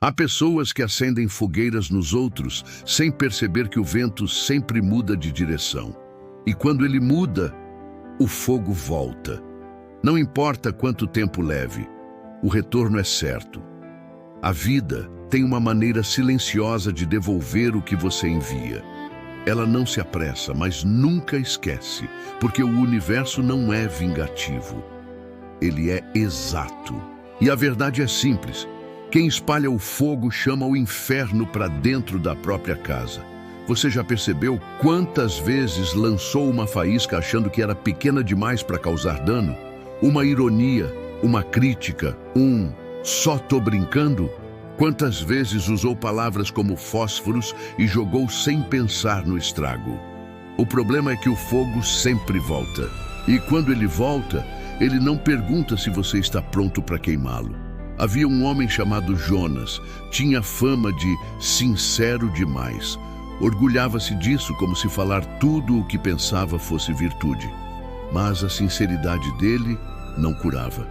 Há pessoas que acendem fogueiras nos outros sem perceber que o vento sempre muda de direção. E quando ele muda, o fogo volta. Não importa quanto tempo leve, o retorno é certo. A vida tem uma maneira silenciosa de devolver o que você envia. Ela não se apressa, mas nunca esquece, porque o universo não é vingativo. Ele é exato. E a verdade é simples. Quem espalha o fogo chama o inferno para dentro da própria casa. Você já percebeu quantas vezes lançou uma faísca achando que era pequena demais para causar dano? Uma ironia, uma crítica, só tô brincando? Quantas vezes usou palavras como fósforos e jogou sem pensar no estrago? O problema é que o fogo sempre volta. E quando ele volta, ele não pergunta se você está pronto para queimá-lo. Havia um homem chamado Jonas. Tinha fama de sincero demais. Orgulhava-se disso como se falar tudo o que pensava fosse virtude. Mas a sinceridade dele não curava.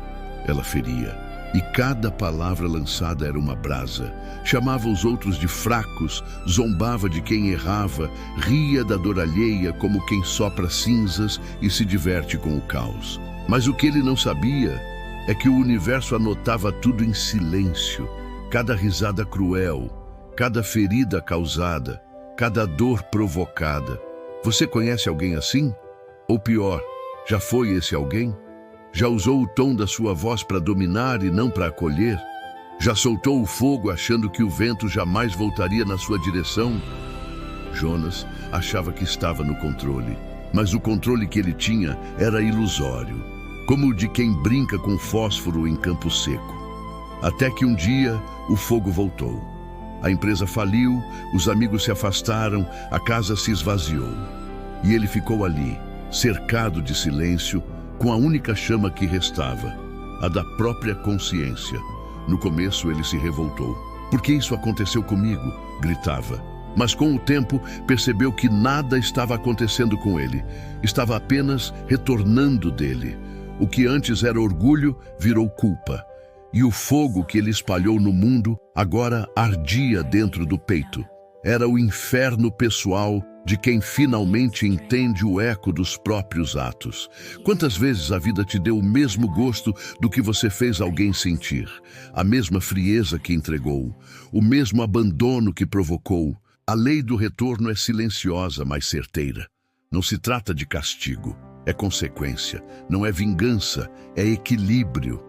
Ela feria. E cada palavra lançada era uma brasa. Chamava os outros de fracos, zombava de quem errava, ria da dor alheia como quem sopra cinzas e se diverte com o caos. Mas o que ele não sabia é que o universo anotava tudo em silêncio. Cada risada cruel, cada ferida causada, cada dor provocada. Você conhece alguém assim? Ou pior, já foi esse alguém? Já usou o tom da sua voz para dominar e não para acolher? Já soltou o fogo achando que o vento jamais voltaria na sua direção? Jonas achava que estava no controle, mas o controle que ele tinha era ilusório, como o de quem brinca com fósforo em campo seco. Até que um dia o fogo voltou. A empresa faliu, os amigos se afastaram, a casa se esvaziou. E ele ficou ali, cercado de silêncio, com a única chama que restava, a da própria consciência. No começo ele se revoltou. "Por que isso aconteceu comigo?" gritava. Mas com o tempo percebeu que nada estava acontecendo com ele. Estava apenas retornando dele. O que antes era orgulho virou culpa. E o fogo que ele espalhou no mundo agora ardia dentro do peito. Era o inferno pessoal de quem finalmente entende o eco dos próprios atos. Quantas vezes a vida te deu o mesmo gosto do que você fez alguém sentir? A mesma frieza que entregou, o mesmo abandono que provocou. A lei do retorno é silenciosa, mas certeira. Não se trata de castigo, é consequência. Não é vingança, é equilíbrio.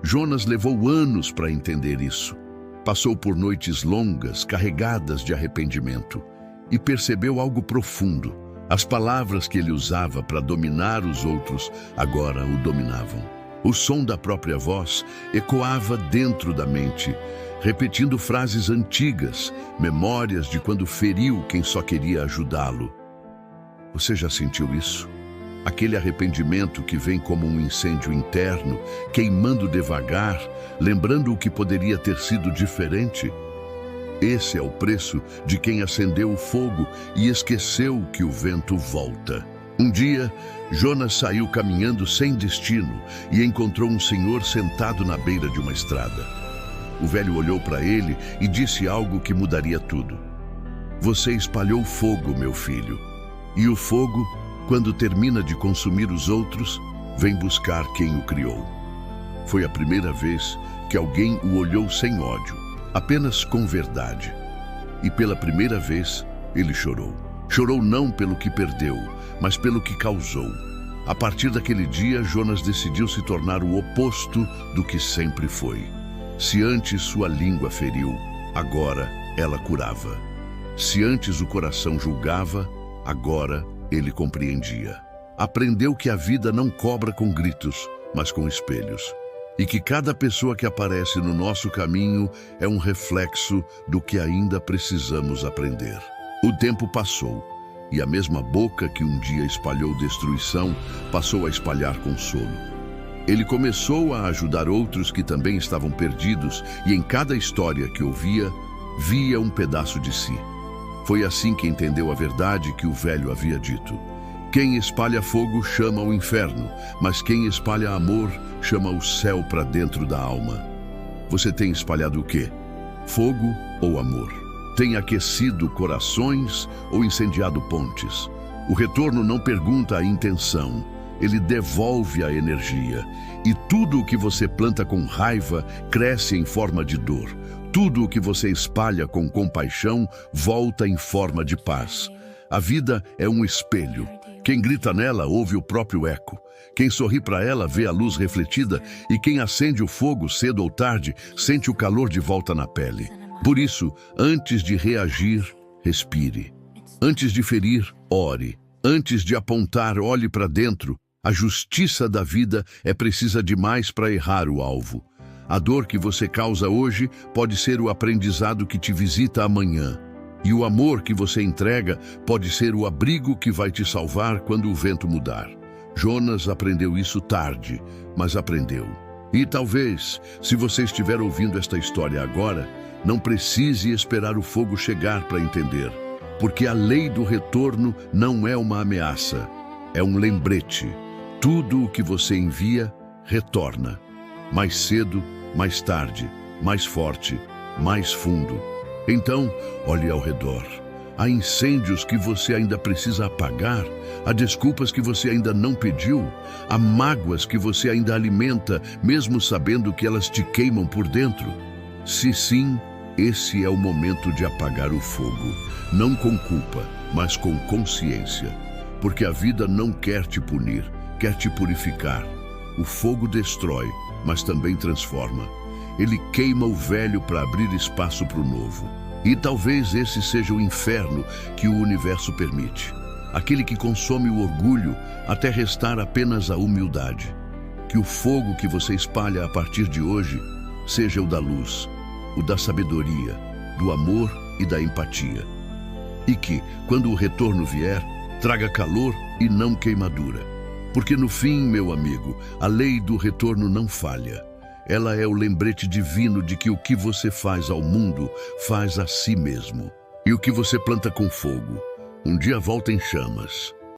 Jonas levou anos para entender isso. Passou por noites longas, carregadas de arrependimento. E percebeu algo profundo. As palavras que ele usava para dominar os outros agora o dominavam. O som da própria voz ecoava dentro da mente, repetindo frases antigas, memórias de quando feriu quem só queria ajudá-lo. Você já sentiu isso? Aquele arrependimento que vem como um incêndio interno, queimando devagar, lembrando o que poderia ter sido diferente? Esse é o preço de quem acendeu o fogo e esqueceu que o vento volta. Um dia, Jonas saiu caminhando sem destino e encontrou um senhor sentado na beira de uma estrada. O velho olhou para ele e disse algo que mudaria tudo. "Você espalhou fogo, meu filho. E o fogo, quando termina de consumir os outros, vem buscar quem o criou." Foi a primeira vez que alguém o olhou sem ódio, apenas com verdade. E pela primeira vez, ele chorou. Chorou não pelo que perdeu, mas pelo que causou. A partir daquele dia, Jonas decidiu se tornar o oposto do que sempre foi. Se antes sua língua feriu, agora ela curava. Se antes o coração julgava, agora ele compreendia. Aprendeu que a vida não cobra com gritos, mas com espelhos. E que cada pessoa que aparece no nosso caminho é um reflexo do que ainda precisamos aprender. O tempo passou, e a mesma boca que um dia espalhou destruição passou a espalhar consolo. Ele começou a ajudar outros que também estavam perdidos, e em cada história que ouvia, via um pedaço de si. Foi assim que entendeu a verdade que o velho havia dito. Quem espalha fogo chama o inferno, mas quem espalha amor chama o céu para dentro da alma. Você tem espalhado o quê? Fogo ou amor? Tem aquecido corações ou incendiado pontes? O retorno não pergunta a intenção, ele devolve a energia. E tudo o que você planta com raiva cresce em forma de dor. Tudo o que você espalha com compaixão volta em forma de paz. A vida é um espelho. Quem grita nela ouve o próprio eco. Quem sorri para ela vê a luz refletida e quem acende o fogo cedo ou tarde sente o calor de volta na pele. Por isso, antes de reagir, respire. Antes de ferir, ore. Antes de apontar, olhe para dentro. A justiça da vida é precisa demais para errar o alvo. A dor que você causa hoje pode ser o aprendizado que te visita amanhã. E o amor que você entrega pode ser o abrigo que vai te salvar quando o vento mudar. Jonas aprendeu isso tarde, mas aprendeu. E talvez, se você estiver ouvindo esta história agora, não precise esperar o fogo chegar para entender. Porque a lei do retorno não é uma ameaça, é um lembrete. Tudo o que você envia, retorna. Mais cedo, mais tarde, mais forte, mais fundo. Então, olhe ao redor. Há incêndios que você ainda precisa apagar, há desculpas que você ainda não pediu, há mágoas que você ainda alimenta, mesmo sabendo que elas te queimam por dentro. Se sim, esse é o momento de apagar o fogo, não com culpa, mas com consciência. Porque a vida não quer te punir, quer te purificar. O fogo destrói, mas também transforma. Ele queima o velho para abrir espaço para o novo. E talvez esse seja o inferno que o universo permite. Aquele que consome o orgulho até restar apenas a humildade. Que o fogo que você espalha a partir de hoje seja o da luz, o da sabedoria, do amor e da empatia. E que, quando o retorno vier, traga calor e não queimadura. Porque no fim, meu amigo, a lei do retorno não falha. Ela é o lembrete divino de que o que você faz ao mundo, faz a si mesmo. E o que você planta com fogo, um dia volta em chamas.